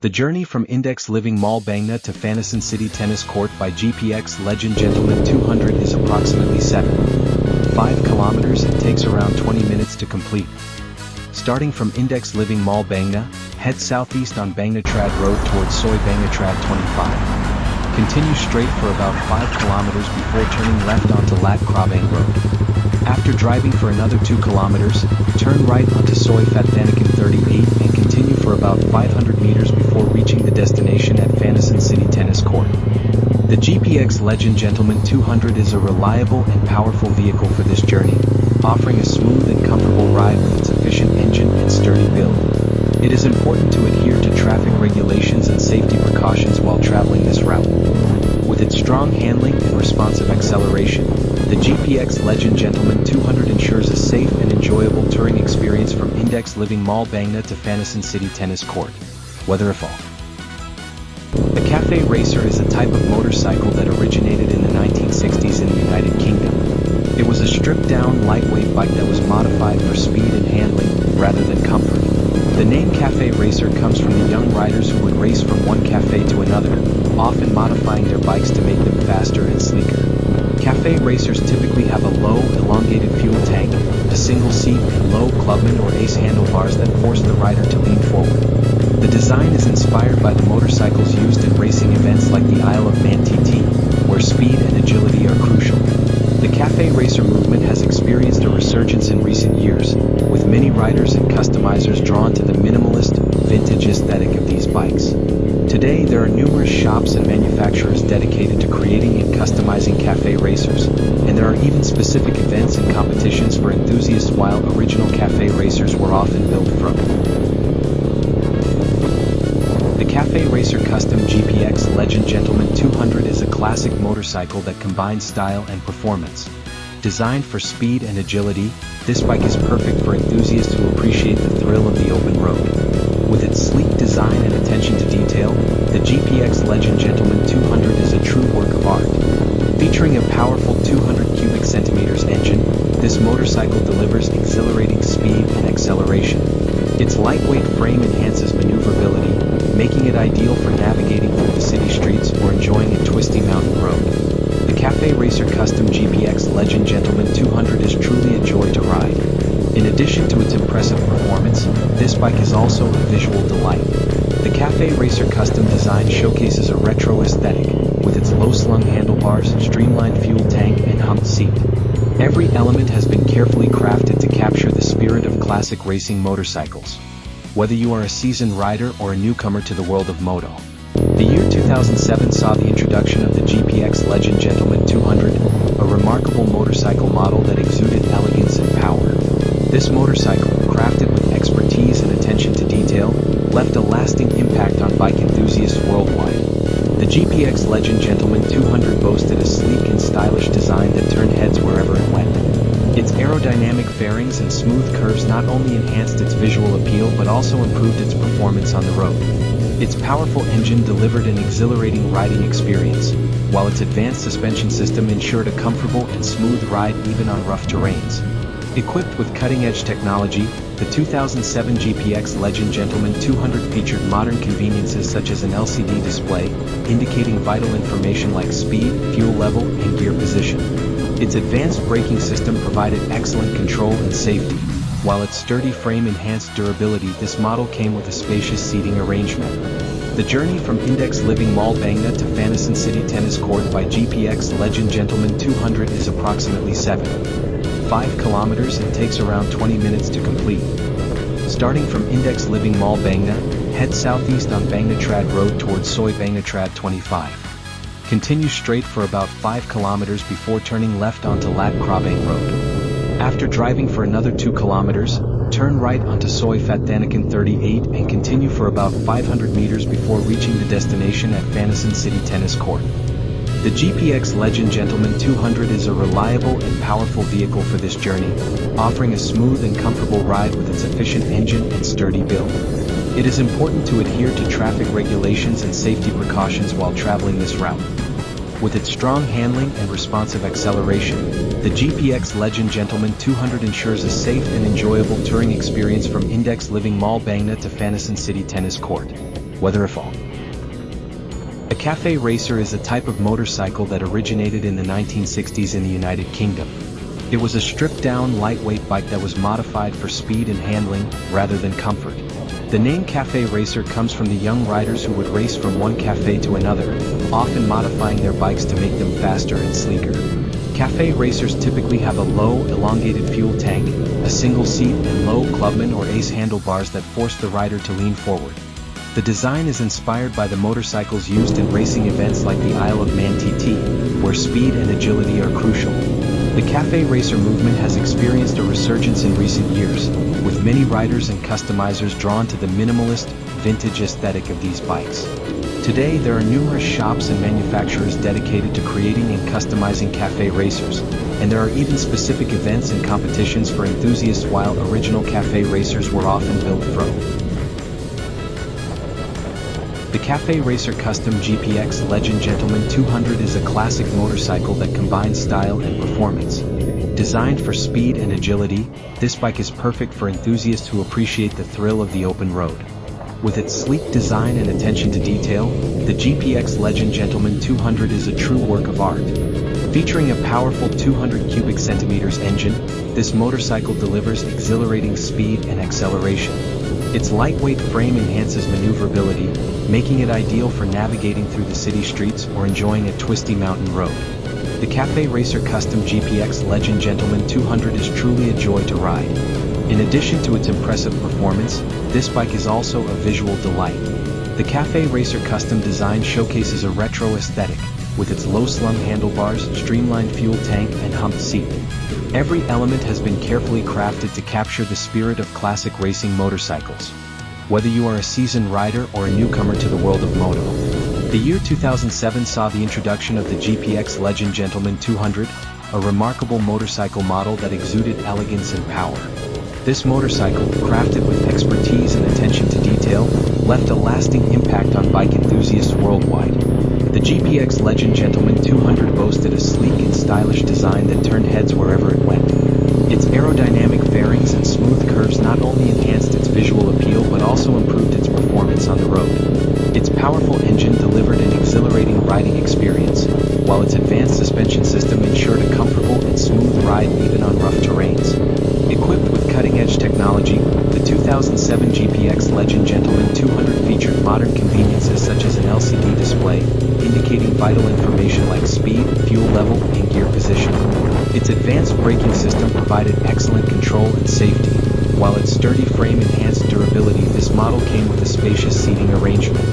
The journey from Index Living Mall Bangna to Fanison City Tennis Court by GPX Legend Gentleman 200 is approximately 7.5 kilometers and takes around 20 minutes to complete. Starting from Index Living Mall Bangna, head southeast on Bangna Trad Road towards Soy Bangna Trad 25. Continue straight for about 5 kilometers before turning left onto Lat Krabang Road. After driving for another 2 kilometers, turn right onto Soy Fatthanakan 38 and continue for about 500 meters before reaching the destination at Fanison City Tennis Court. The GPX Legend Gentleman 200 is a reliable and powerful vehicle for this journey, offering a smooth and comfortable ride with its efficient engine and sturdy build. It is important to adhere to traffic regulations and safety precautions while traveling this route. With its strong handling and responsive acceleration, the GPX Legend Gentleman 200 ensures a safe and enjoyable touring experience from Index Living Mall Bangna to Fanison City Tennis Court. Weather if all. The Cafe Racer is a type of motorcycle that originated in the 1960s in the United Kingdom. It was a stripped-down, lightweight bike that was modified for speed and handling, rather than comfort. The name Cafe Racer comes from the young riders who would race from one cafe to another, often modifying their bikes to make them faster and sleeker. Cafe racers typically have a low, elongated fuel tank, a single seat, and low clubman or ace handlebars that force the rider to lean forward. The design is inspired by the motorcycles used in racing events like the Isle of Man TT, where speed and agility are crucial. The Cafe Racer movement has experienced a resurgence in recent years, with many riders and customizers drawn to the minimalist, vintage aesthetic of these bikes. Today, there are numerous shops and manufacturers dedicated to creating and customizing Cafe Racers, and there are even specific events and competitions for enthusiasts while original Cafe Racers were often built from. The Cafe Racer Custom GPX Legend Gentleman 200 is a classic motorcycle that combines style and performance. Designed for speed and agility, this bike is perfect for enthusiasts who appreciate the thrill of the open road. With its sleek design and attention to detail, the GPX Legend Gentleman 200 is a true work of art. Featuring a powerful 200 cubic centimeters engine, this motorcycle delivers exhilarating speed and acceleration. Its lightweight frame enhances maneuverability, making it ideal for navigating through the city streets or enjoying a twisty mountain road. The Cafe Racer Custom GPX Legend Gentleman 200 is truly a joy to ride. In addition to its impressive performance, this bike is also a visual delight. The Cafe Racer Custom design showcases a retro aesthetic, with its low-slung handlebars, streamlined fuel tank, and humped seat. Every element has been carefully crafted to capture the spirit of classic racing motorcycles. Whether you are a seasoned rider or a newcomer to the world of moto. The year 2007 saw the introduction of the GPX Legend Gentleman 200, a remarkable motorcycle model that exuded elegance and power. This motorcycle, crafted with expertise and attention to detail, left a lasting impact on bike enthusiasts worldwide. The GPX Legend Gentleman 200 boasted a sleek and stylish design that turned heads wherever it went. Its aerodynamic fairings and smooth curves not only enhanced its visual appeal but also improved its performance on the road. Its powerful engine delivered an exhilarating riding experience, while its advanced suspension system ensured a comfortable and smooth ride even on rough terrains. Equipped with cutting-edge technology, the 2007 GPX Legend Gentleman 200 featured modern conveniences such as an LCD display, indicating vital information like speed, fuel level, and gear position. Its advanced braking system provided excellent control and safety, while its sturdy frame enhanced durability. This model came with a spacious seating arrangement. The journey from Index Living Mall Bangna to Fanison City Tennis Court by GPX Legend Gentleman 200 is approximately 7.5 kilometers and takes around 20 minutes to complete. Starting from Index Living Mall Bangna, head southeast on Bangna Trad Road towards Soy Bangna Trad 25. Continue straight for about 5 kilometers before turning left onto Lat Krabang Road. After driving for another 2 kilometers, turn right onto Soy Fatthanakan 38 and continue for about 500 meters before reaching the destination at Fanison City Tennis Court. The GPX Legend Gentleman 200 is a reliable and powerful vehicle for this journey, offering a smooth and comfortable ride with its efficient engine and sturdy build. It is important to adhere to traffic regulations and safety precautions while traveling this route. With its strong handling and responsive acceleration, the GPX Legend Gentleman 200 ensures a safe and enjoyable touring experience from Index Living Mall Bangna to Fanison City Tennis Court. weather if all. A cafe racer is a type of motorcycle that originated in the 1960s in the United Kingdom. It was a stripped-down, lightweight bike that was modified for speed and handling, rather than comfort. The name cafe racer comes from the young riders who would race from one cafe to another, often modifying their bikes to make them faster and sleeker. Cafe racers typically have a low, elongated fuel tank, a single seat, and low clubman or ace handlebars that force the rider to lean forward. The design is inspired by the motorcycles used in racing events like the Isle of Man TT, where speed and agility are crucial. The cafe racer movement has experienced a resurgence in recent years, with many riders and customizers drawn to the minimalist, vintage aesthetic of these bikes. Today there are numerous shops and manufacturers dedicated to creating and customizing cafe racers, and there are even specific events and competitions for enthusiasts while original cafe racers were often built from. The Cafe Racer Custom GPX Legend Gentleman 200 is a classic motorcycle that combines style and performance. Designed for speed and agility, this bike is perfect for enthusiasts who appreciate the thrill of the open road. With its sleek design and attention to detail, the GPX Legend Gentleman 200 is a true work of art. Featuring a powerful 200 cubic centimeters engine, this motorcycle delivers exhilarating speed and acceleration. Its lightweight frame enhances maneuverability, making it ideal for navigating through the city streets or enjoying a twisty mountain road. The Cafe Racer Custom GPX Legend Gentleman 200 is truly a joy to ride. In addition to its impressive performance, this bike is also a visual delight. The Cafe Racer Custom design showcases a retro aesthetic, with its low-slung handlebars, streamlined fuel tank, and humped seat. Every element has been carefully crafted to capture the spirit of classic racing motorcycles. Whether you are a seasoned rider or a newcomer to the world of moto, the year 2007 saw the introduction of the GPX Legend Gentleman 200, a remarkable motorcycle model that exuded elegance and power. This motorcycle, crafted with expertise and attention to detail, left a lasting impact on bike enthusiasts worldwide. The GPX Legend Gentleman 200 boasted a sleek and stylish design that turned heads wherever it went. Its aerodynamic fairings and smooth curves not only enhanced its visual appeal but also improved its performance on the road. Its powerful engine delivered an exhilarating riding experience, while its advanced suspension system ensured a comfortable and smooth ride even on rough terrains. Equipped with cutting-edge technology, the 2007 GPX Legend Gentleman 200 featured modern conveniences such as an LCD display, indicating vital information like speed, fuel level, and gear position. Its advanced braking system provided excellent control and safety, while its sturdy frame enhanced durability. This model came with a spacious seating arrangement.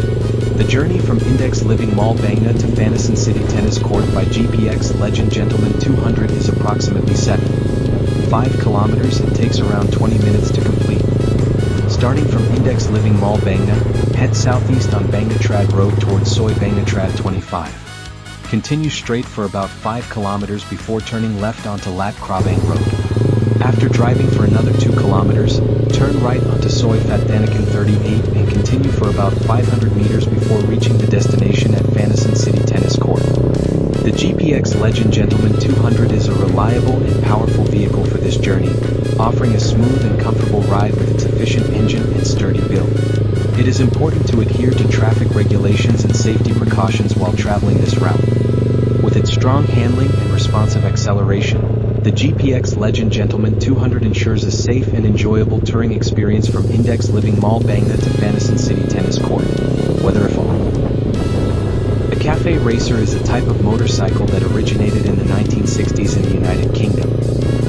The journey from Index Living Mall Bangna to Fanison City Tennis Court by GPX Legend Gentleman 200 is approximately 7.5 kilometers and takes around 20 minutes to complete. Starting from Index Living Mall Bangna, head southeast on Bangna Trad Road towards Soy Bangna Trad 25. Continue straight for about 5 kilometers before turning left onto Lat Krabang Road. After driving for another 2 kilometers, turn right onto Soy Fatdanakan 38 and continue for about 500 meters before reaching the destination at Fanison City Tennis Court. The GPX Legend Gentleman 200 is a reliable and powerful vehicle for this journey, offering a smooth and comfortable ride with its efficient engine and sturdy build. It is important to adhere to traffic regulations and safety precautions while traveling this route. With its strong handling and responsive acceleration, the GPX Legend Gentleman 200 ensures a safe and enjoyable touring experience from Index Living Mall Bangna to Fanison City Tennis Court, weather if all. A cafe racer is a type of motorcycle that originated in the 1960s in the United Kingdom.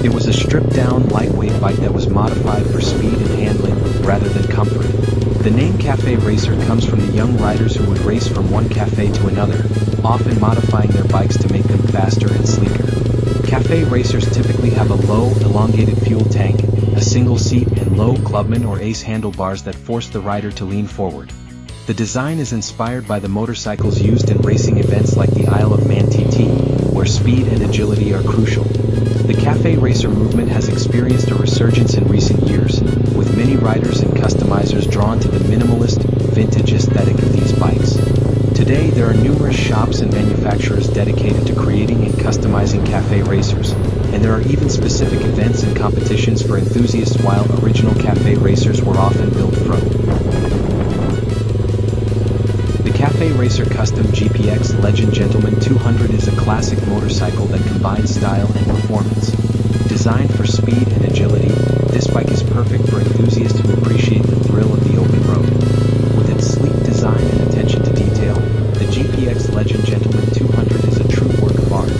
It was a stripped-down, lightweight bike that was modified for speed and handling, rather than comfort. The name cafe racer comes from the young riders who would race from one cafe to another, often modifying their bikes to make them faster and sleeker. Cafe racers typically have a low, elongated fuel tank, a single seat, and low clubman or ace handlebars that force the rider to lean forward. The design is inspired by the motorcycles used in racing events like the Isle of Man TT, where speed and agility are crucial. The cafe racer movement has experienced a resurgence in recent years, with many riders and customizers drawn to the minimalist, vintage aesthetic of these bikes. Today there are numerous shops and manufacturers dedicated to creating and customizing cafe racers, and there are even specific events and competitions for enthusiasts while original cafe racers were often built from. Cafe Racer Custom GPX Legend Gentleman 200 is a classic motorcycle that combines style and performance. Designed for speed and agility, this bike is perfect for enthusiasts who appreciate the thrill of the open road. With its sleek design and attention to detail, the GPX Legend Gentleman 200 is a true work of art.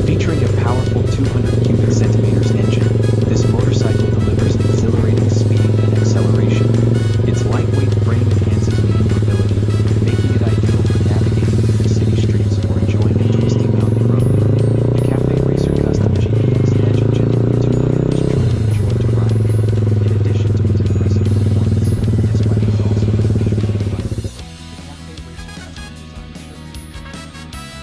Featuring a powerful 200 cubic centimeters engine, this motorcycle delivers exhilarating speed and acceleration. Its lightweight frame enhances maneuverability, making it ideal for navigating through the city streets or enjoying a twisty mountain road. The Cafe Racer Custom GPX Legend Gentleman 200 is truly a joy to ride. In addition to its impressive performance, this bike is also a visual delight. The Cafe Racer Custom design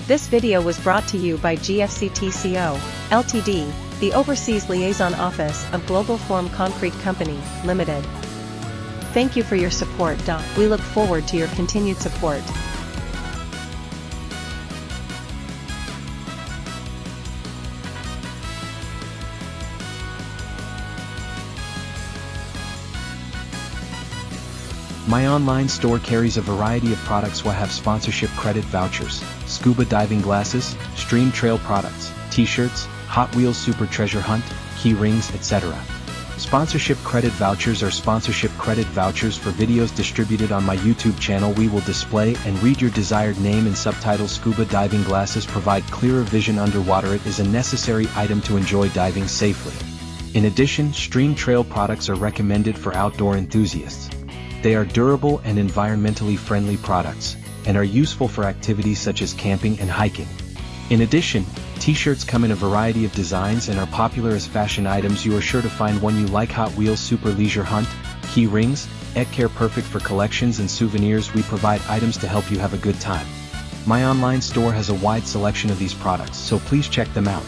This video was brought to you by GFCTCO, Ltd., the Overseas Liaison Office of Global Form Concrete Company, Limited. Thank you for your support. We look forward to your continued support. My online store carries a variety of products. We have sponsorship credit vouchers, scuba diving glasses, stream trail products, t-shirts, Hot Wheels Super Treasure Hunt, key rings, etc. Sponsorship credit vouchers are sponsorship credit vouchers for videos distributed on my YouTube channel. We will display and read your desired name and subtitles. Scuba diving glasses provide clearer vision underwater. It is a necessary item to enjoy diving safely. In addition, stream trail products are recommended for outdoor enthusiasts. They are durable and environmentally friendly products, and are useful for activities such as camping and hiking. In addition, t-shirts come in a variety of designs and are popular as fashion items. You are sure to find one you like. Hot Wheels Super Leisure Hunt, key rings, care perfect for collections and souvenirs. We provide items to help you have a good time. My online store has a wide selection of these products, so please check them out.